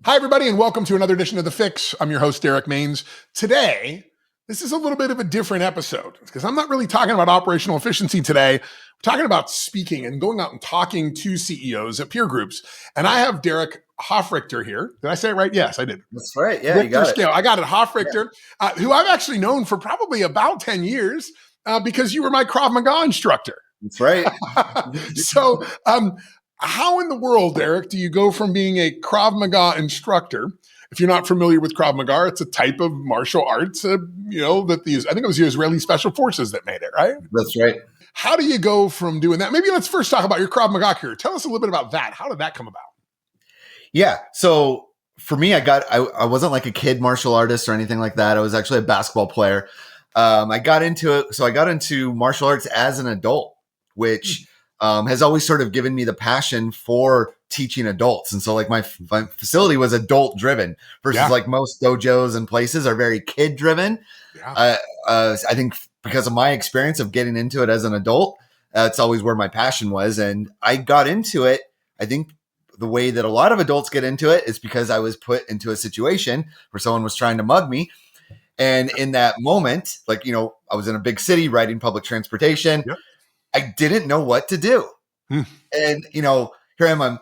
Hi, everybody, and welcome to another edition of The Fix. I'm your host, Derek Maines. Today, this is a little bit of a different episode because I'm not really talking about operational efficiency today. We're talking about speaking and going out and talking to CEOs at peer groups. And I have Derrek Hofrichter here. Did I say it right? Yes, I did. That's right. Yeah, Richter you got Scale. it. I got it. Hofrichter, who I've actually known for probably about 10 years because you were my Krav Maga instructor. That's right. So, how in the world, Derrek, do you go from being a Krav Maga instructor? If you're not familiar with Krav Maga, it's a type of martial arts, that I think it was the Israeli Special Forces that made it, right? That's right. How do you go from doing that? Maybe let's first talk about your Krav Maga career. Tell us a little bit about that. How did that come about? Yeah. So for me, I wasn't like a kid martial artist or anything like that. I was actually a basketball player. I got into it. So I got into martial arts as an adult, which has always sort of given me the passion for teaching adults. And so like my facility was adult driven versus like most dojos and places are very kid driven. Yeah. I think because of my experience of getting into it as an adult, it's always where my passion was. And I got into it. I think the way that a lot of adults get into it is because I was put into a situation where someone was trying to mug me. And in that moment, like, I was in a big city riding public transportation. Yep. I didn't know what to do. And, here I am, I'm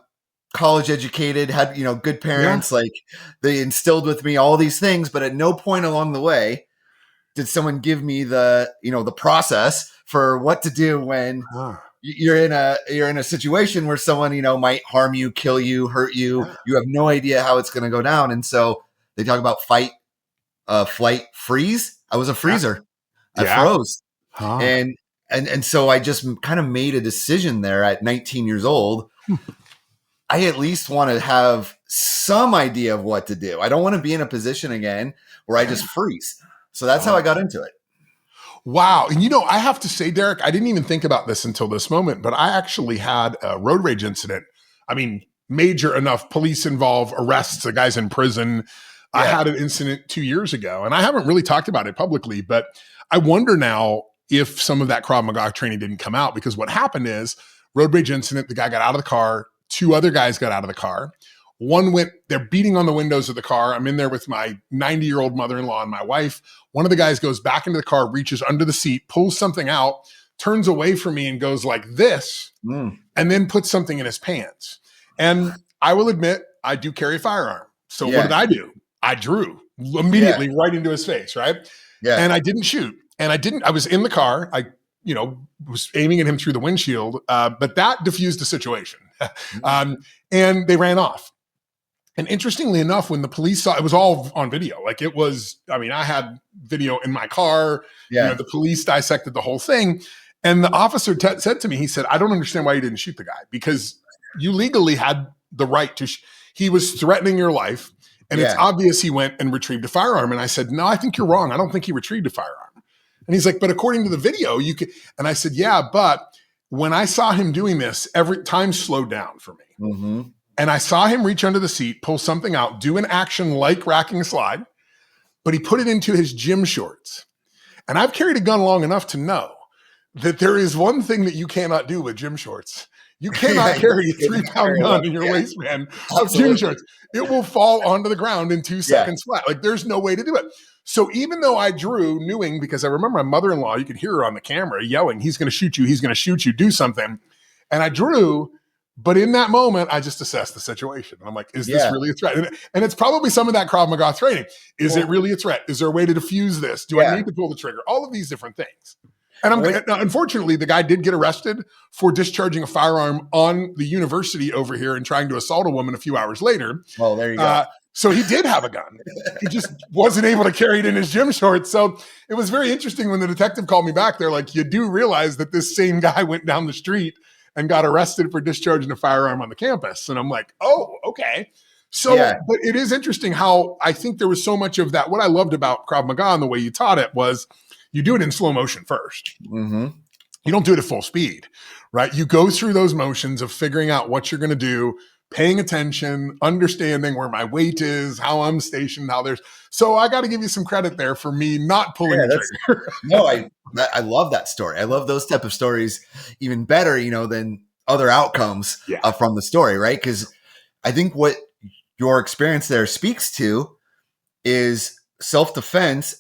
college educated, had, good parents, like they instilled with me all these things, but at no point along the way did someone give me the, the process for what to do when you're in a situation where someone, might harm you, kill you, hurt you. You have no idea how it's going to go down. And so they talk about fight, flight, freeze. I was a freezer. I froze. And so I just kind of made a decision there at 19 years old. I at least want to have some idea of what to do. I don't want to be in a position again where I just freeze. So that's how I got into it. Wow. And I have to say, Derrek, I didn't even think about this until this moment, but I actually had a road rage incident. I mean, major enough, police involved, arrests, the guy's in prison. Yeah. I had an incident 2 years ago, and I haven't really talked about it publicly, but I wonder now if some of that Krav Maga training didn't come out, because what happened is road rage incident, the guy got out of the car, 2 other guys got out of the car. One went, they're beating on the windows of the car. I'm in there with my 90-year-old mother-in-law and my wife. One of the guys goes back into the car, reaches under the seat, pulls something out, turns away from me and goes like this, and then puts something in his pants. And I will admit, I do carry a firearm. So what did I do? I drew immediately right into his face, right? Yeah. And I didn't shoot. And I was in the car. I, was aiming at him through the windshield, but that diffused the situation. And they ran off. And interestingly enough, when the police saw, it was all on video. Like it was, I had video in my car. Yeah. The police dissected the whole thing. And the officer said to me, he said, I don't understand why you didn't shoot the guy, because you legally had the right to, he was threatening your life. And it's obvious he went and retrieved a firearm. And I said, no, I think you're wrong. I don't think he retrieved a firearm. And he's like, but according to the video, you could. And I said, yeah, but when I saw him doing this, every time slowed down for me. Mm-hmm. And I saw him reach under the seat, pull something out, do an action like racking a slide, but he put it into his gym shorts. And I've carried a gun long enough to know that there is one thing that you cannot do with gym shorts. You cannot carry a 3-pound gun in your waistband of gym shorts. It will fall onto the ground in 2 seconds flat. Like there's no way to do it. So even though I drew, knowing, because I remember my mother-in-law, you could hear her on the camera yelling, he's going to shoot you, he's going to shoot you, do something. And I drew, but in that moment, I just assessed the situation. I'm like, is this really a threat? And it's probably some of that Krav Maga training. Is it really a threat? Is there a way to defuse this? Do I need to pull the trigger? All of these different things. And unfortunately, the guy did get arrested for discharging a firearm on the university over here and trying to assault a woman a few hours later. Well, there you go. So he did have a gun. He just wasn't able to carry it in his gym shorts. So it was very interesting when the detective called me back. They're like, you do realize that this same guy went down the street and got arrested for discharging a firearm on the campus. And I'm like, oh, okay. So, but it is interesting how I think there was so much of that. What I loved about Krav Maga and the way you taught it was you do it in slow motion first. Mm-hmm. You don't do it at full speed, right? You go through those motions of figuring out what you're going to do, paying attention, understanding where my weight is, how I'm stationed, so I got to give you some credit there for me not pulling the trigger. No, I love that story. I love those type of stories even better, than other outcomes from the story, right? Because I think what your experience there speaks to is self-defense.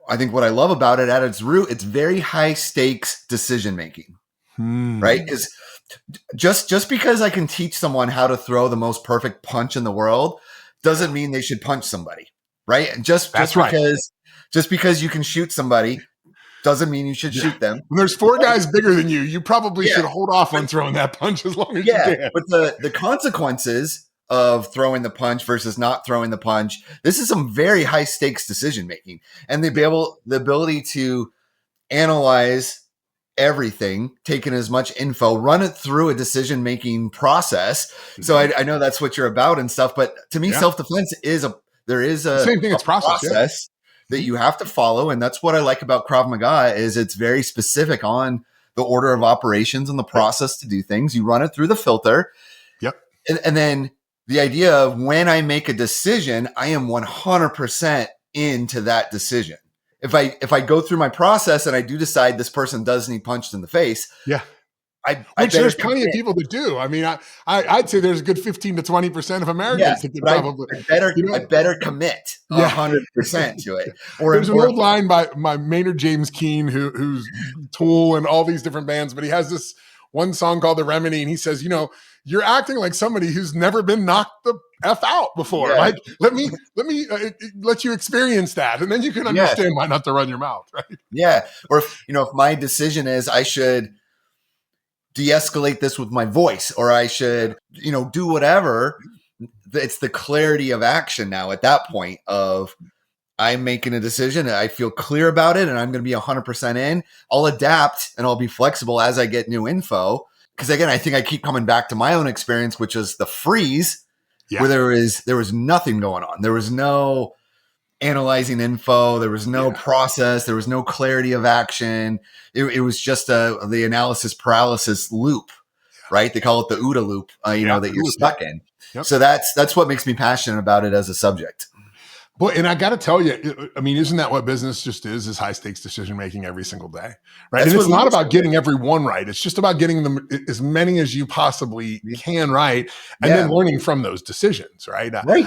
I think what I love about it at its root, it's very high stakes decision making, right? Because just because I can teach someone how to throw the most perfect punch in the world doesn't mean they should punch somebody, right? And just because you can shoot somebody doesn't mean you should shoot them. When there's 4 guys bigger than you probably should hold off on throwing that punch as long as you can. But the consequences of throwing the punch versus not throwing the punch, this is some very high stakes decision making, and the ability to analyze everything, take in as much info, run it through a decision making process. So I know that's what you're about and stuff, but to me, self-defense is a same thing. It's process that you have to follow. And that's what I like about Krav Maga is it's very specific on the order of operations and the process to do things. You run it through the filter. Yep. And then the idea of when I make a decision, I am 100% into that decision. If I go through my process and I do decide this person does need punched in the face, which there's plenty of people that do. I mean, I'd say there's a good 15 to 20% of Americans that could probably. I better commit 100% to it. Or there's an old line by Maynard James Keen, who's Tool and all these different bands, but he has this one song called The Remedy, and he says, you're acting like somebody who's never been knocked the F out before. Yeah. Like, let me let you experience that. And then you can understand why not to run your mouth, right? Yeah. Or if my decision is I should de-escalate this with my voice, or I should, do whatever. It's the clarity of action now at that point of I'm making a decision. I feel clear about it and I'm going to be 100% in. I'll adapt and I'll be flexible as I get new info. Because again, I think I keep coming back to my own experience, which is the freeze, where there was nothing going on. There was no analyzing info. There was no process. There was no clarity of action. It was just the analysis paralysis loop, right? They call it the OODA loop, that you're stuck in. Yep. So that's what makes me passionate about it as a subject. Well, and I got to tell you, I mean, isn't that what business just is high stakes decision making every single day, right? And it's not about getting everyone right. It's just about getting them as many as you possibly can right, and then learning from those decisions, right? Right.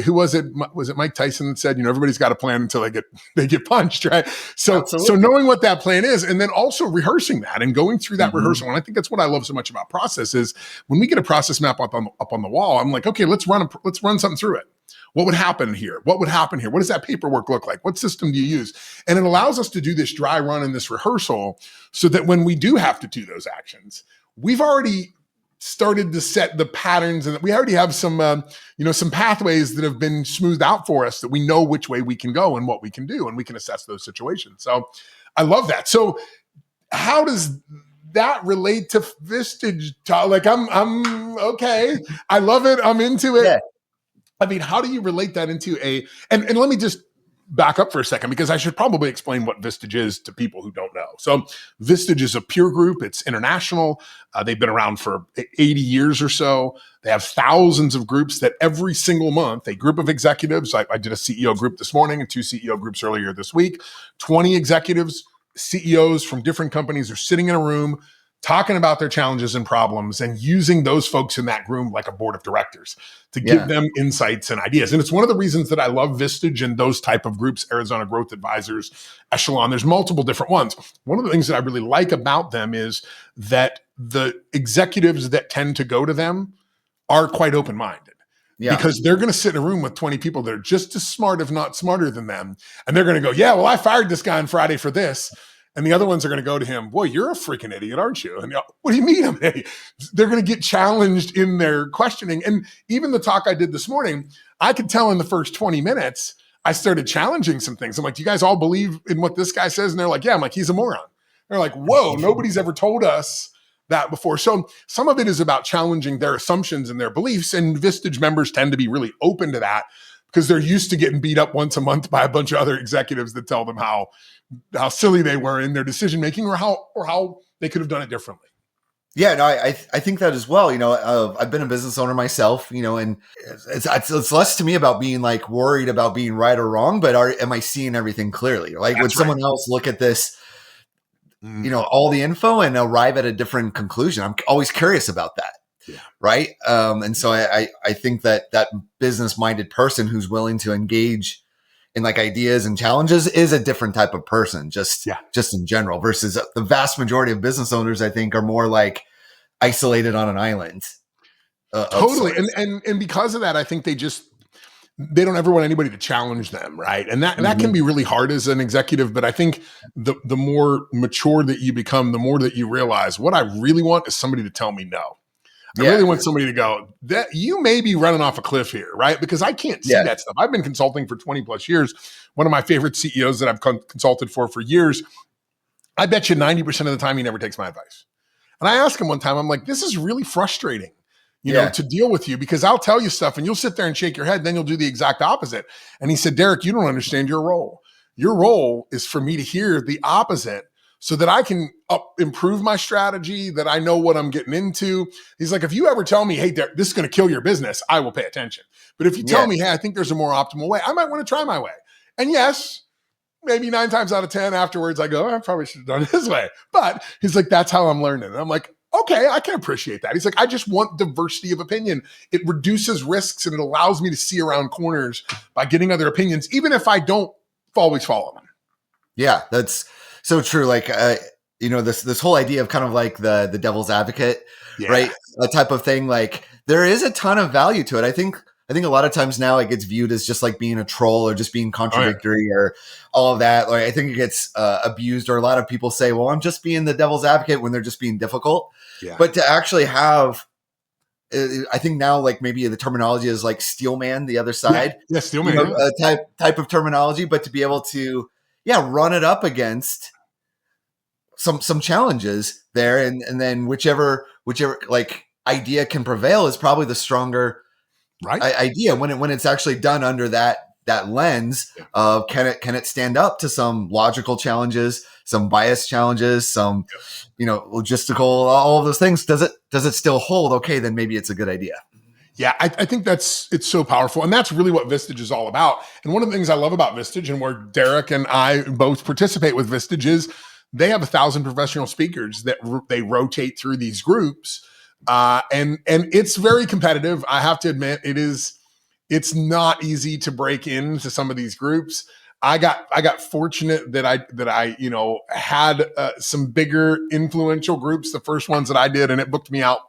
Who was it? Was it Mike Tyson that said, everybody's got a plan until they get punched, right? So knowing what that plan is, and then also rehearsing that and going through that rehearsal. And I think that's what I love so much about process is when we get a process map up on the wall, I'm like, okay, let's run something through it. What would happen here? What would happen here? What does that paperwork look like? What system do you use? And it allows us to do this dry run and this rehearsal so that when we do have to do those actions, we've already started to set the patterns and we already have some, some pathways that have been smoothed out for us that we know which way we can go and what we can do, and we can assess those situations. So I love that. So how does that relate to Vistage? Like I'm okay. I love it. I'm into it. Yeah. I mean, how do you relate that into and let me just back up for a second, because I should probably explain what Vistage is to people who don't know. So Vistage is a peer group. It's international. They've been around for 80 years or so. They have thousands of groups that every single month, a group of executives, I did a CEO group this morning and 2 CEO groups earlier this week, 20 executives, CEOs from different companies are sitting in a room talking about their challenges and problems and using those folks in that room like a board of directors to give them insights and ideas. And it's one of the reasons that I love Vistage and those type of groups, Arizona Growth Advisors, Echelon. There's multiple different ones. One of the things that I really like about them is that the executives that tend to go to them are quite open-minded. Yeah. Because they're going to sit in a room with 20 people that are just as smart, if not smarter than them. And they're going to go, yeah, well, I fired this guy on Friday for this. And the other ones are going to go to him, boy, you're a freaking idiot, aren't you? And what do you mean I'm an idiot? They're going to get challenged in their questioning. And even the talk I did this morning, I could tell in the first 20 minutes, I started challenging some things. I'm like, do you guys all believe in what this guy says? And they're like, yeah. I'm like, he's a moron. They're like, whoa, nobody's ever told us that before. So some of it is about challenging their assumptions and their beliefs. And Vistage members tend to be really open to that because they're used to getting beat up once a month by a bunch of other executives that tell them how silly they were in their decision making or how they could have done it differently. Yeah, no, I think that as well. I've been a business owner myself, and it's less to me about being like worried about being right or wrong, but am I seeing everything clearly? Like would someone else look at this, all the info and arrive at a different conclusion? I'm always curious about that. Yeah. Right. And so I think that business minded person who's willing to engage in like ideas and challenges is a different type of person, just in general, versus the vast majority of business owners, I think, are more like isolated on an island. Totally. And because of that, I think they don't ever want anybody to challenge them, right? And that can be really hard as an executive, but I think the more mature that you become, the more that you realize what I really want is somebody to tell me no. I really want somebody to go, that you may be running off a cliff here, right? Because I can't see that stuff. I've been consulting for 20 plus years. One of my favorite CEOs that I've consulted for years, I bet you 90% of the time he never takes my advice. And I asked him one time, I'm like, this is really frustrating, you know, to deal with you, because I'll tell you stuff and you'll sit there and shake your head. Then you'll do the exact opposite. And he said, Derrek, you don't understand your role. Your role is for me to hear the opposite so that I can improve my strategy, that I know what I'm getting into. He's like, if you ever tell me, hey, Derrek, this is going to kill your business, I will pay attention. But if you tell me, hey, I think there's a more optimal way, I might want to try my way. And yes, maybe 9 times out of 10 afterwards, I go, I probably should have done it this way. But he's like, that's how I'm learning. And I'm like, okay, I can appreciate that. He's like, I just want diversity of opinion. It reduces risks and it allows me to see around corners by getting other opinions, even if I don't always follow them. Yeah, that's so true. Like, you know, this whole idea of kind of like the devil's advocate, right? That type of thing. Like, there is a ton of value to it. I think a lot of times now it gets viewed as just like being a troll or just being contradictory or all of that. Like, I think it gets abused, or a lot of people say, well, I'm just being the devil's advocate when they're just being difficult. Yeah. But to actually have, I think now, like, maybe the terminology is like steelman, the other side. Yeah, steelman. You know, type of terminology, but to be able to, run it up against some challenges there. And then whichever like idea can prevail is probably the stronger idea when it's actually done under that lens of can it stand up to some logical challenges, some bias challenges, some logistical, all of those things. Does it still hold? Okay, then maybe it's a good idea. Yeah, I think it's so powerful. And that's really what Vistage is all about. And one of the things I love about Vistage, and where Derrek and I both participate with Vistage, is they have 1,000 professional speakers that they rotate through these groups. And it's very competitive. I have to admit, it's not easy to break into some of these groups. I got fortunate that I had some bigger influential groups, the first ones that I did, and it booked me out.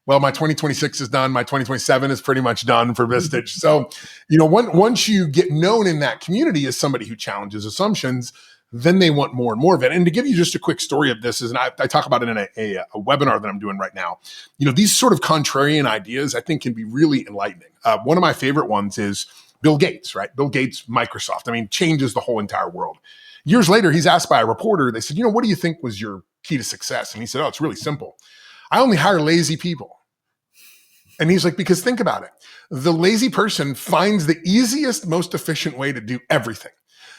Well, my 2026 is done. My 2027 is pretty much done for Vistage. So, once you get known in that community as somebody who challenges assumptions, then they want more and more of it. And to give you just a quick story of this, and I talk about it in a webinar that I'm doing right now. These sort of contrarian ideas, I think, can be really enlightening. One of my favorite ones is Bill Gates, right? Bill Gates, Microsoft. I mean, changes the whole entire world. Years later, he's asked by a reporter, they said, what do you think was your key to success? And he said, it's really simple. I only hire lazy people. And he's like, because think about it. The lazy person finds the easiest, most efficient way to do everything.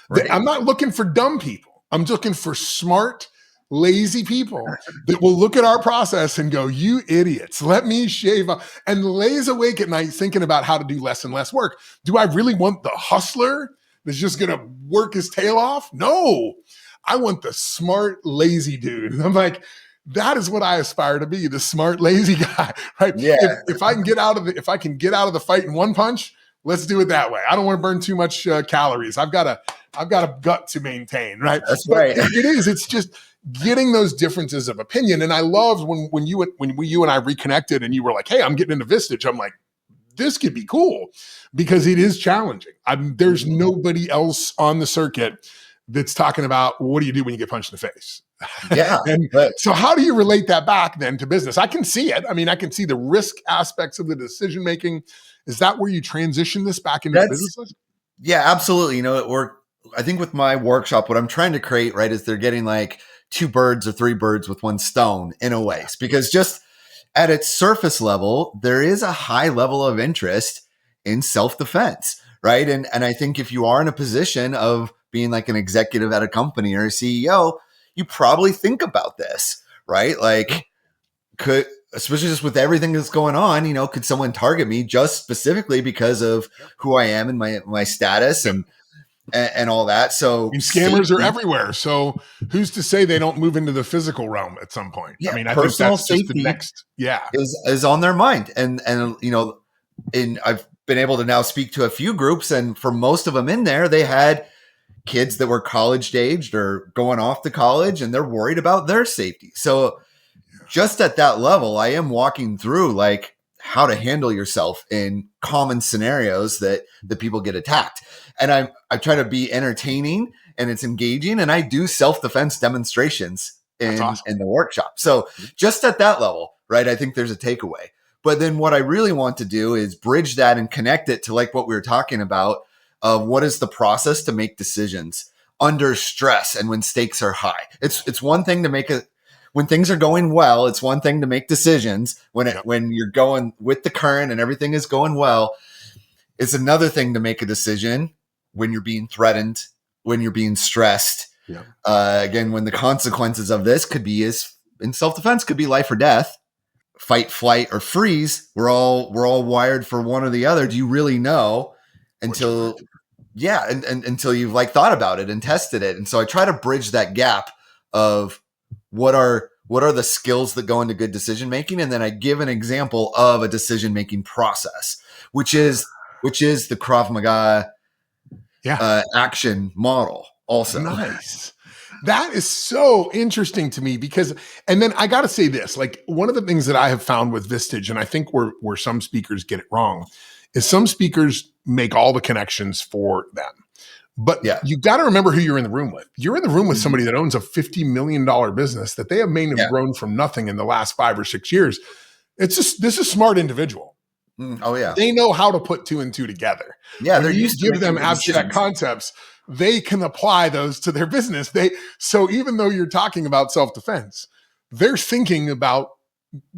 Right. I'm not looking for dumb people. I'm looking for smart, lazy people that will look at our process and go, you idiots, let me shave up, and lays awake at night thinking about how to do less and less work. Do I really want the hustler that's just going to work his tail off? No, I want the smart, lazy dude. And I'm like, that is what I aspire to be, the smart, lazy guy, right? Yeah. If I can get out of the fight in one punch, let's do it that way. I don't want to burn too much calories. I've got a gut to maintain, right? That's right. It's just getting those differences of opinion. And I loved when you and I reconnected and you were like, hey, I'm getting into Vistage. I'm like, this could be cool because it is challenging. There's nobody else on the circuit that's talking about what do you do when you get punched in the face? Yeah. So how do you relate that back then to business? I can see it. I mean, I can see the risk aspects of the decision-making. Is that where you transition this back into business? Yeah, absolutely. I think with my workshop, what I'm trying to create, right, is they're getting like 2 birds or 3 birds with 1 stone in a way, because just at its surface level, there is a high level of interest in self-defense, right? And I think if you are in a position of being like an executive at a company or a CEO, you probably think about this, right? Like, especially just with everything that's going on, could someone target me just specifically because of who I am and my status? And and all that. So I mean, scammers are safety, everywhere. So who's to say they don't move into the physical realm at some point? I yeah, mean, I think personal that's just the safety next. Yeah. is on their mind. And I've been able to now speak to a few groups, and for most of them in there, they had kids that were college aged or going off to college, and they're worried about their safety. So just at that level, I am walking through like how to handle yourself in common scenarios that people get attacked. And I try to be entertaining and it's engaging, and I do self-defense demonstrations Awesome. in the workshop. So just at that level, right, I think there's a takeaway. But then what I really want to do is bridge that and connect it to like what we were talking about of what is the process to make decisions under stress and when stakes are high. It's one thing to make when things are going well, it's one thing to make decisions when you're going with the current and everything is going well. It's another thing to make a decision when you're being threatened, when you're being stressed. Yeah. Again, when the consequences of this could be in self-defense could be life or death. Fight, flight, or freeze. We're all wired for one or the other. Do you really know until until you've like thought about it and tested it? And so I try to bridge that gap of what are the skills that go into good decision making, and then I give an example of a decision making process, which is the Krav Maga action model. Also, nice. That is so interesting to me because, and then I got to say this, like one of the things that I have found with Vistage, and I think where some speakers get it wrong, is some speakers make all the connections for them. But you got to remember who you're in the room with. You're in the room with somebody that owns a $50 million business that they may have grown from nothing in the last 5 or 6 years. It's just, this is a smart individual. Oh yeah. They know how to put 2 and 2 together. Yeah. They're used to give them abstract concepts. They can apply those to their business. So even though you're talking about self-defense, they're thinking about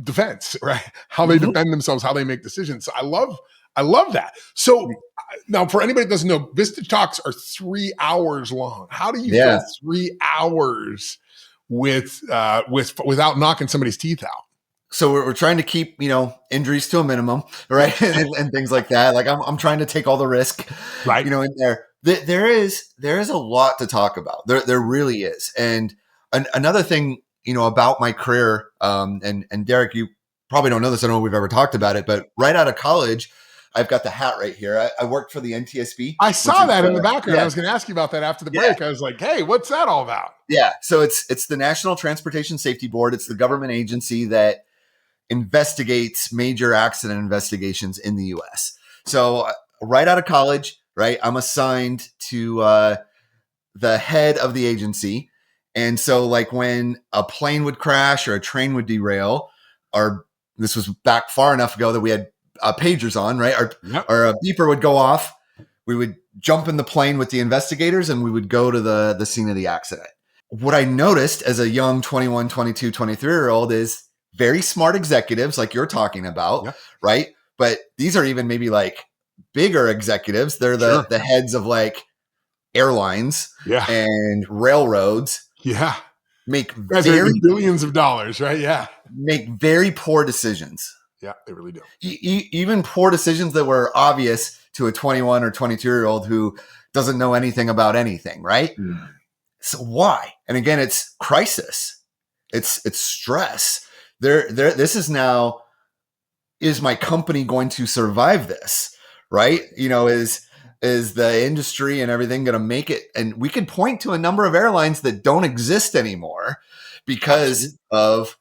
defense, right? How they defend themselves, how they make decisions. So I love that. So now for anybody that doesn't know, Vistage Talks are 3 hours long. How do you fill 3 hours without knocking somebody's teeth out? So we're trying to keep, injuries to a minimum, right? and things like that. Like I'm trying to take all the risk, right? In there. There is a lot to talk about. There really is. And another thing, about my career, and Derek, you probably don't know this. I don't know if we've ever talked about it, but right out of college, I've got the hat right here. I worked for the NTSB. I saw that in the background. I was going to ask you about that after the break. I was like, hey, what's that all about? Yeah. So it's the National Transportation Safety Board. It's the government agency that investigates major accident investigations in the US. So right out of college, right, I'm assigned to the head of the agency. And so like when a plane would crash or a train would derail, this was back far enough ago that we had pagers on, right? Our beeper would go off. We would jump in the plane with the investigators and we would go to the scene of the accident. What I noticed as a young 21, 22, 23-year-old is very smart executives like you're talking about, right? But these are even maybe like bigger executives. They're the heads of like airlines and railroads. Yeah. Make billions of dollars, right? Yeah. Make very poor decisions. Yeah, they really do. Even poor decisions that were obvious to a 21 or 22-year-old who doesn't know anything about anything, right? Mm. So why? And again, it's crisis. It's stress. This is now, is my company going to survive this? Right? Is the industry and everything going to make it? And we could point to a number of airlines that don't exist anymore because of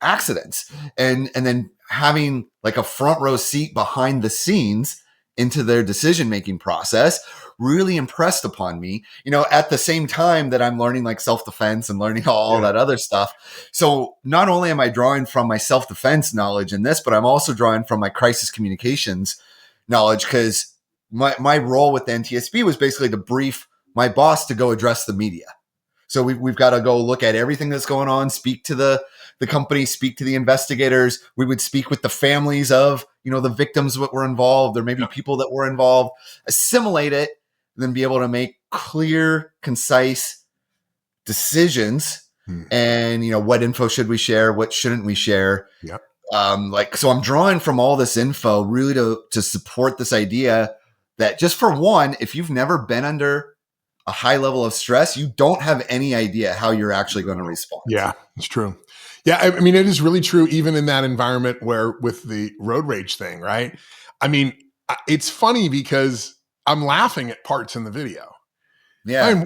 accidents, and then having like a front row seat behind the scenes into their decision-making process really impressed upon me, at the same time that I'm learning like self-defense and learning all that other stuff. So not only am I drawing from my self-defense knowledge in this, but I'm also drawing from my crisis communications knowledge, because my role with the NTSB was basically to brief my boss to go address the media. So we've got to go look at everything that's going on, speak to the company, speak to the investigators. We would speak with the families of, the victims that were involved. There may be people that were involved, assimilate it, and then be able to make clear, concise decisions. And, what info should we share? What shouldn't we share? Yep. So I'm drawing from all this info really to support this idea that just for one, if you've never been under a high level of stress, you don't have any idea how you're actually going to respond. Yeah, it's true. Yeah, I mean, it is really true, even in that environment where with the road rage thing, right? I mean, it's funny because I'm laughing at parts in the video. Yeah.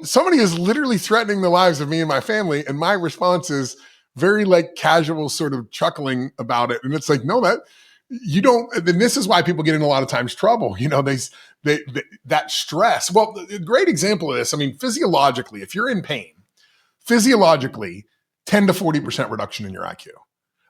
Somebody is literally threatening the lives of me and my family, and my response is very like casual, sort of chuckling about it. And it's like, no, that you don't. And this is why people get in a lot of times trouble. You know, they that stress. Well, a great example of this. I mean, physiologically, if you're in pain, physiologically, 10 to 40% reduction in your IQ.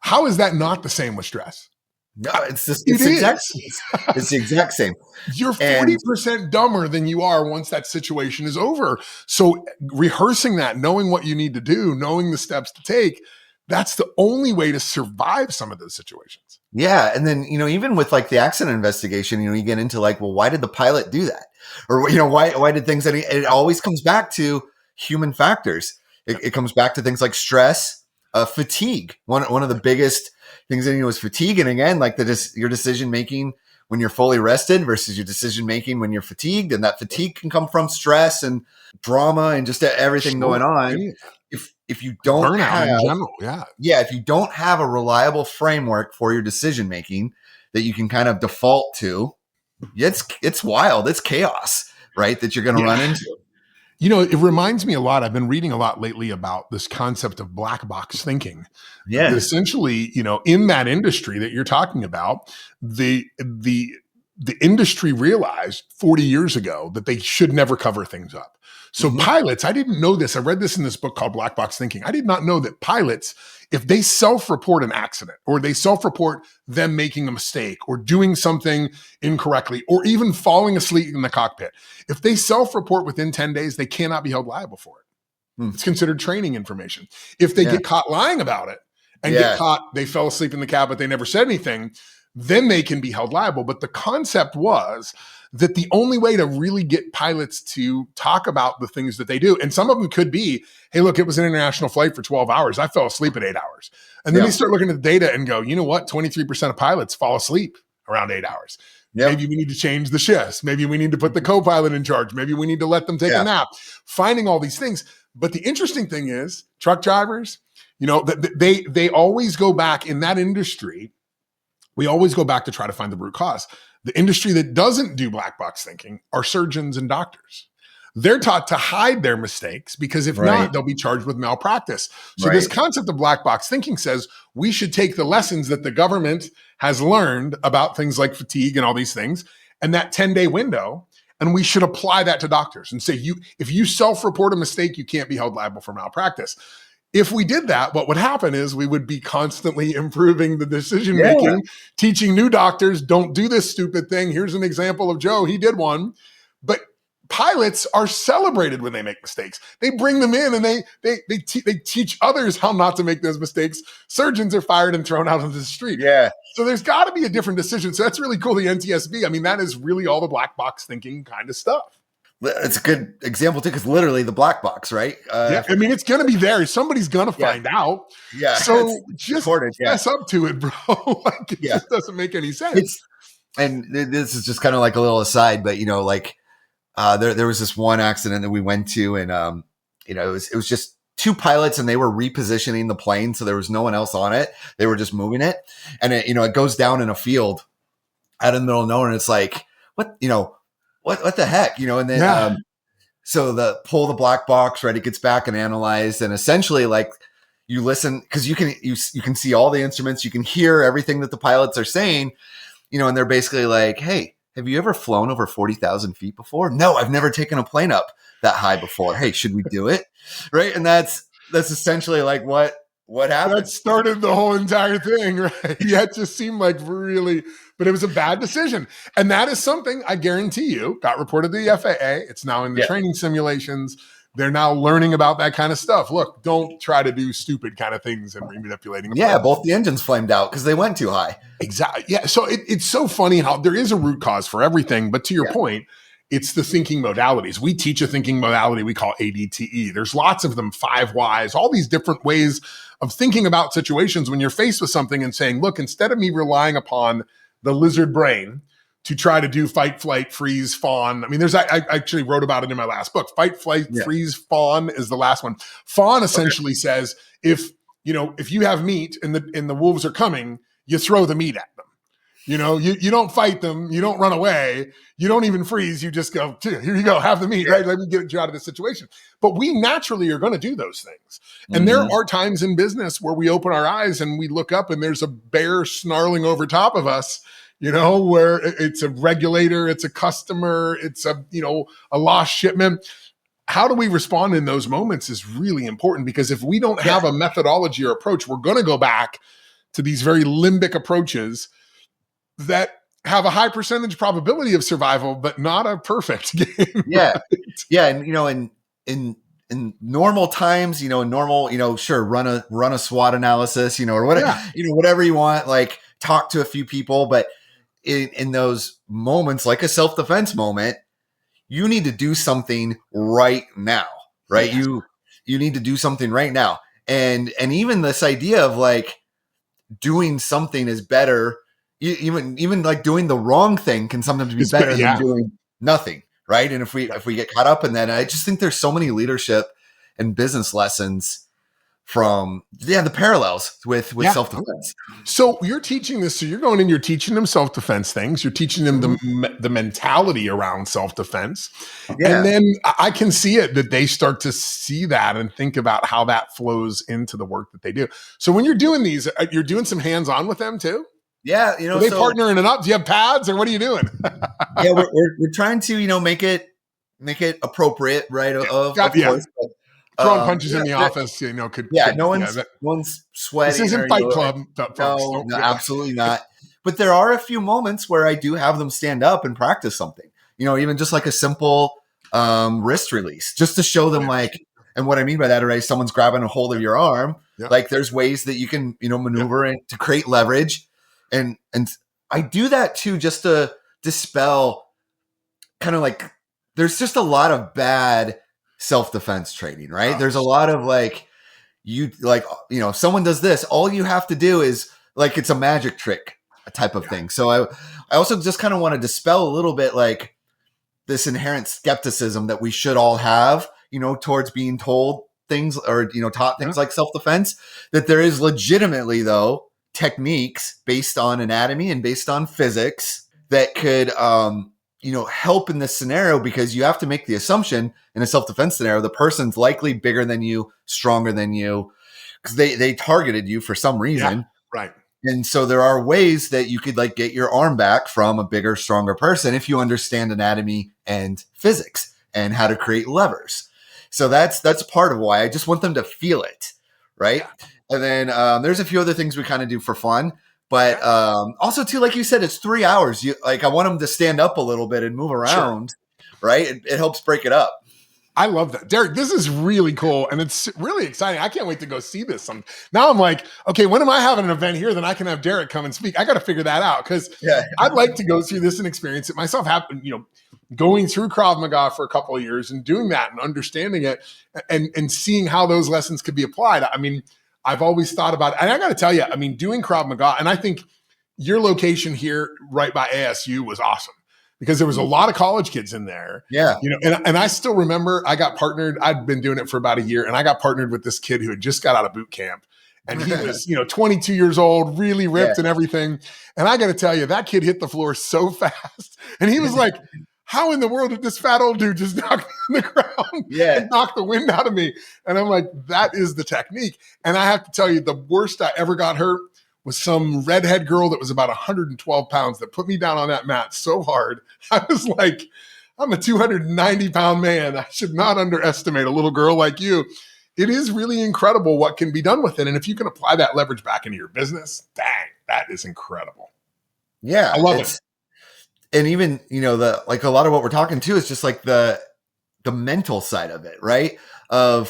How is that not the same with stress? No, it's the exact same. You're 40% dumber than you are once that situation is over. So rehearsing that, knowing what you need to do, knowing the steps to take, that's the only way to survive some of those situations. Yeah. And then, even with like the accident investigation, you get into like, well, why did the pilot do that? Or, why did things, it always comes back to human factors. It comes back to things like stress, fatigue. One of the biggest things is fatigue. And again, like your decision making when you're fully rested versus your decision making when you're fatigued. And that fatigue can come from stress and drama and just everything going on. If you don't burnout in general, if you don't have a reliable framework for your decision making that you can kind of default to, it's wild. It's chaos, right? That you're going to run into. It reminds me a lot. I've been reading a lot lately about this concept of black box thinking. Yeah. Essentially, in that industry that you're talking about, the industry realized 40 years ago that they should never cover things up. So pilots, I didn't know this. I read this in this book called Black Box Thinking. I did not know that pilots, if they self-report an accident or they self-report them making a mistake or doing something incorrectly or even falling asleep in the cockpit, if they self-report within 10 days, they cannot be held liable for it. It's considered training information. If they get caught lying about it and get caught, they fell asleep in the cab, but they never said anything, then they can be held liable. But the concept was that the only way to really get pilots to talk about the things that they do, and some of them could be, hey, look, it was an international flight for 12 hours. I fell asleep at 8 hours. And then they start looking at the data and go, you know what? 23% of pilots fall asleep around 8 hours. Yep. Maybe we need to change the shifts. Maybe we need to put the co-pilot in charge. Maybe we need to let them take a nap. Finding all these things. But the interesting thing is truck drivers, they always go back in that industry. We always go back to try to find the root cause. The industry that doesn't do black box thinking are surgeons and doctors. They're taught to hide their mistakes because if not, they'll be charged with malpractice. So this concept of black box thinking says we should take the lessons that the government has learned about things like fatigue and all these things and that 10-day window, and we should apply that to doctors and say, if you self-report a mistake, you can't be held liable for malpractice. If we did that, what would happen is we would be constantly improving the decision-making, teaching new doctors, don't do this stupid thing. Here's an example of Joe. He did one. But pilots are celebrated when they make mistakes. They bring them in and they teach others how not to make those mistakes. Surgeons are fired and thrown out into the street. Yeah. So there's got to be a different decision. So that's really cool, the NTSB. I mean, that is really all the black box thinking kind of stuff. It's a good example too, because literally the black box, right? I mean, it's going to be there. Somebody's going to find out. Yeah. So just fess up to it, bro. Like it just doesn't make any sense. And this is just kind of like a little aside, but there was this one accident that we went to, and it was just two pilots, and they were repositioning the plane, so there was no one else on it. They were just moving it, and it goes down in a field out in the middle of nowhere, and it's like, what the heck, and then so pull the black box, right? It gets back and analyzed, and essentially like you listen because you can see all the instruments, you can hear everything that the pilots are saying, and they're basically like, hey, have you ever flown over 40,000 feet before? No, I've never taken a plane up that high before. Hey, should we do it? Right. And that's essentially like what happened. That started the whole entire thing, right? Yeah, it just seemed like really, but it was a bad decision. And that is something I guarantee you got reported to the FAA. It's now in the training simulations. They're now learning about that kind of stuff. Look, don't try to do stupid kind of things and remanipulating. Both the engines flamed out because they went too high. Exactly. Yeah. So it's so funny how there is a root cause for everything. But to your point, it's the thinking modalities. We teach a thinking modality we call ADTE. There's lots of them, 5 whys, all these different ways of thinking about situations when you're faced with something and saying, look, instead of me relying upon the lizard brain to try to do fight, flight, freeze, fawn. I mean, I actually wrote about it in my last book. Fight, flight, freeze, fawn is the last one. Fawn essentially says if you have meat and the wolves are coming, you throw the meat at them. You don't fight them, you don't run away, you don't even freeze, you just go, here you go, have the meat, right? Let me get you out of this situation. But we naturally are going to do those things. And there are times in business where we open our eyes and we look up and there's a bear snarling over top of us, where it's a regulator, it's a customer, it's a lost shipment. How do we respond in those moments is really important, because if we don't have a methodology or approach, we're going to go back to these very limbic approaches that have a high percentage probability of survival, but not a perfect game. Yeah. Right? Yeah. And, in normal times, sure, run a SWOT analysis, or whatever, whatever you want, like talk to a few people. But in those moments, like a self-defense moment, you need to do something right now, right? Yes. You need to do something right now. And even this idea of like doing something is better. Even like doing the wrong thing can sometimes be better than doing nothing, right? And if we get caught up in that, I just think there's so many leadership and business lessons from the parallels with self-defense. So you're teaching this. So you're going in, you're teaching them self-defense things. You're teaching them the mentality around self-defense, and then I can see it that they start to see that and think about how that flows into the work that they do. So when you're doing these, you're doing some hands-on with them too. Yeah, are they partnering it up? Do you have pads, or what are you doing? Yeah, we're trying to make it appropriate, right? Of course, but, throwing punches in the office, could no one's sweating. This isn't Fight Club. No, absolutely not. But there are a few moments where I do have them stand up and practice something. Even just like a simple wrist release, just to show them like. And what I mean by that, right? Someone's grabbing a hold of your arm. Yeah. Like there's ways that you can maneuver and to create leverage. And I do that too, just to dispel kind of like, there's just a lot of bad self-defense training, right? There's a lot of if someone does this, all you have to do is like, it's a magic trick type of thing. So I also just kind of want to dispel a little bit like this inherent skepticism that we should all have, towards being told things or, taught things like self-defense, that there is legitimately though, techniques based on anatomy and based on physics that could, help in this scenario, because you have to make the assumption in a self-defense scenario, the person's likely bigger than you, stronger than you, because they targeted you for some reason. Yeah, right. And so there are ways that you could like get your arm back from a bigger, stronger person if you understand anatomy and physics and how to create levers. So that's part of why I just want them to feel it, right? Yeah. And then there's a few other things we kind of do for fun, but also too, like you said, it's 3 hours. I want them to stand up a little bit and move around, right? It helps break it up. I love that. Derrek, this is really cool. And it's really exciting. I can't wait to go see this. Now I'm like, okay, when am I having an event here? Then I can have Derrek come and speak. I got to figure that out, because I'd like to go through this and experience it myself. Going through Krav Maga for a couple of years and doing that and understanding it and seeing how those lessons could be applied. I mean, I've always thought about it. And I got to tell you, doing Krav Maga, and I think your location here right by ASU was awesome, because there was a lot of college kids in there. Yeah. And I still remember I'd been doing it for about a year, and I got partnered with this kid who had just got out of boot camp. And he was, 22 years old, really ripped and everything. And I got to tell you, that kid hit the floor so fast. And he was like, how in the world did this fat old dude just knock me on the ground and knock the wind out of me? And I'm like, that is the technique. And I have to tell you, the worst I ever got hurt was some redhead girl that was about 112 pounds that put me down on that mat so hard. I was like, I'm a 290-pound man. I should not underestimate a little girl like you. It is really incredible what can be done with it. And if you can apply that leverage back into your business, dang, that is incredible. Yeah. I love it. And even, a lot of what we're talking to is just like the mental side of it, right? I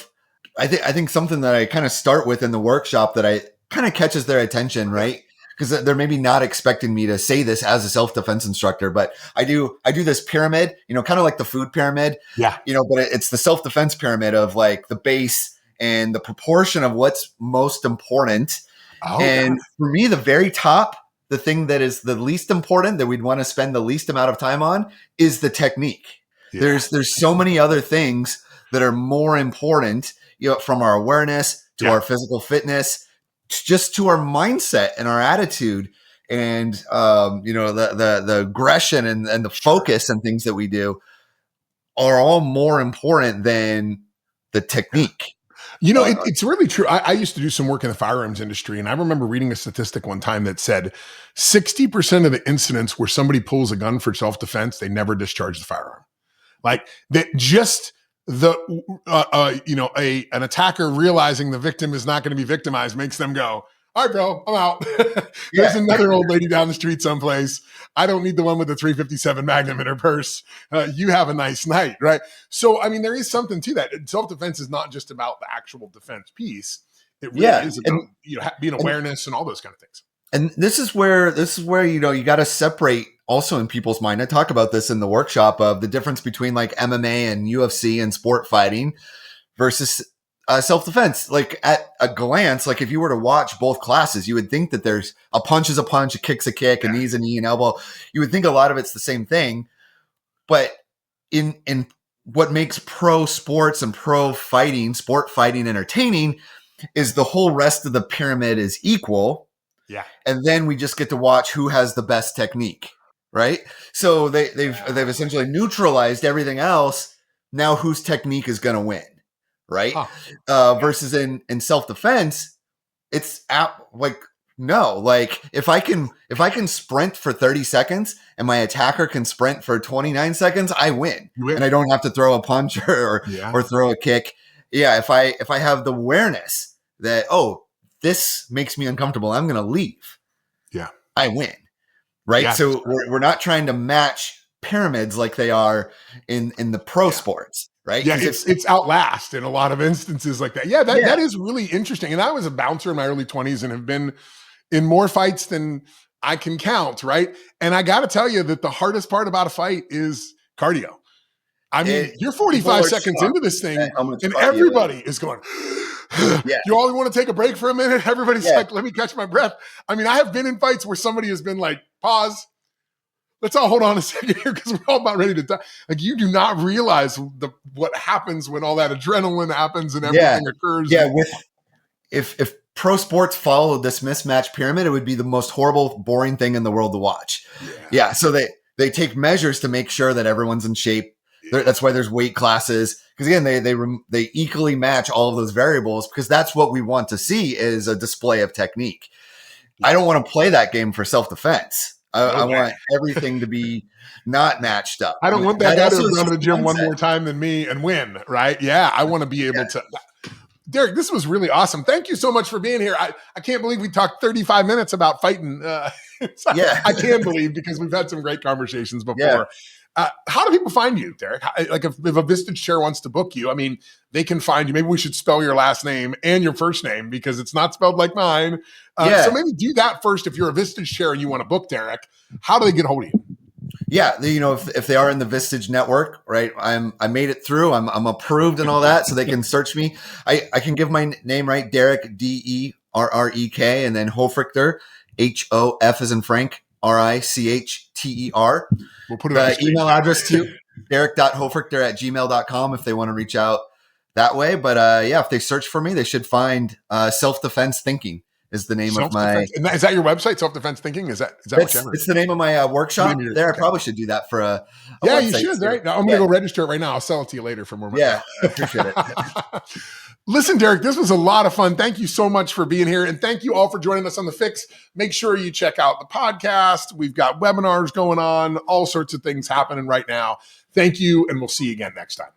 think something that I kind of start with in the workshop that I kind of catches their attention, right? Because they're maybe not expecting me to say this as a self-defense instructor, but I do this pyramid, kind of like the food pyramid. Yeah. But it's the self-defense pyramid of like the base and the proportion of what's most important. Oh, and for me, the very top the thing that is the least important that we'd want to spend the least amount of time on is the technique. Yeah. There's so many other things that are more important, from our awareness to our physical fitness, just to our mindset and our attitude, and the aggression and the focus and things that we do are all more important than the technique. It's really true. I used to do some work in the firearms industry, and I remember reading a statistic one time that said 60% of the incidents where somebody pulls a gun for self-defense, they never discharge the firearm. Like that, just an attacker realizing the victim is not going to be victimized makes them go, all right, bro, I'm out. There's another old lady down the street someplace. I don't need the one with the 357 Magnum in her purse. You have a nice night, right? So, I mean, there is something to that. Self-defense is not just about the actual defense piece. It really is about being awareness and all those kind of things. And this is where you got to separate also in people's mind. I talk about this in the workshop of the difference between like MMA and UFC and sport fighting versus self-defense. Like at a glance, like if you were to watch both classes, you would think that there's a punch is a punch, a kick's a kick, a knee's a knee, an elbow. You would think a lot of it's the same thing. But in what makes pro sports and pro fighting, sport fighting entertaining is the whole rest of the pyramid is equal. Yeah. And then we just get to watch who has the best technique, right? So they've essentially neutralized everything else. Now whose technique is going to win, right? Versus in self-defense, it's if I can sprint for 30 seconds and my attacker can sprint for 29 seconds, I win. And I don't have to throw a punch or throw a kick. Yeah. If I have the awareness that, this makes me uncomfortable, I'm going to leave. Yeah. I win. Right. Yeah, so we're not trying to match pyramids like they are in the pro sports. Right. Yeah. It's outlast in a lot of instances like that. Yeah. That is really interesting. And I was a bouncer in my early 20s and have been in more fights than I can count. Right. And I got to tell you that the hardest part about a fight is cardio. I mean, you're 45 seconds into this thing and everybody is going, you all want to take a break for a minute? Everybody's like, let me catch my breath. I mean, I have been in fights where somebody has been like, pause. Let's all hold on a second here because we're all about ready to die. Like you do not realize what happens when all that adrenaline happens and everything occurs. Yeah, if pro sports followed this mismatched pyramid, it would be the most horrible, boring thing in the world to watch. Yeah, so they take measures to make sure that everyone's in shape. That's why there's weight classes. Because again, they equally match all of those variables because that's what we want to see is a display of technique. I don't want to play that game for self-defense. I want everything to be not matched up. I don't want that guy to run to the gym one more time than me and win, right? Yeah, I want to be able to. Derrek, this was really awesome. Thank you so much for being here. I can't believe we talked 35 minutes about fighting. I can believe because we've had some great conversations before. Yeah. How do people find you, Derrek? Like if a Vistage chair wants to book you, I mean, they can find you. Maybe we should spell your last name and your first name because it's not spelled like mine. So maybe do that first. If you're a Vistage chair and you want to book Derrek, how do they get a hold of you? Yeah, if they are in the Vistage network, right? I made it through. I'm approved and all that, so they can search me. I can give my name right, Derrek Derrek, and then Hofrichter, HOF as in Frank, RICHTER. We'll put it the email address too, derek.hofrichter@gmail.com if they want to reach out that way. But if they search for me, they should find Self-Defense Thinking is the name of my. Is that your website? Self-Defense Thinking? Is that it's the name of my workshop there. I probably should do that for a yeah, you should. Right now, I'm going to go register it right now. I'll sell it to you later for more money. Yeah, I appreciate it. Listen, Derrek, this was a lot of fun. Thank you so much for being here. And thank you all for joining us on The Fix. Make sure you check out the podcast. We've got webinars going on, all sorts of things happening right now. Thank you, and we'll see you again next time.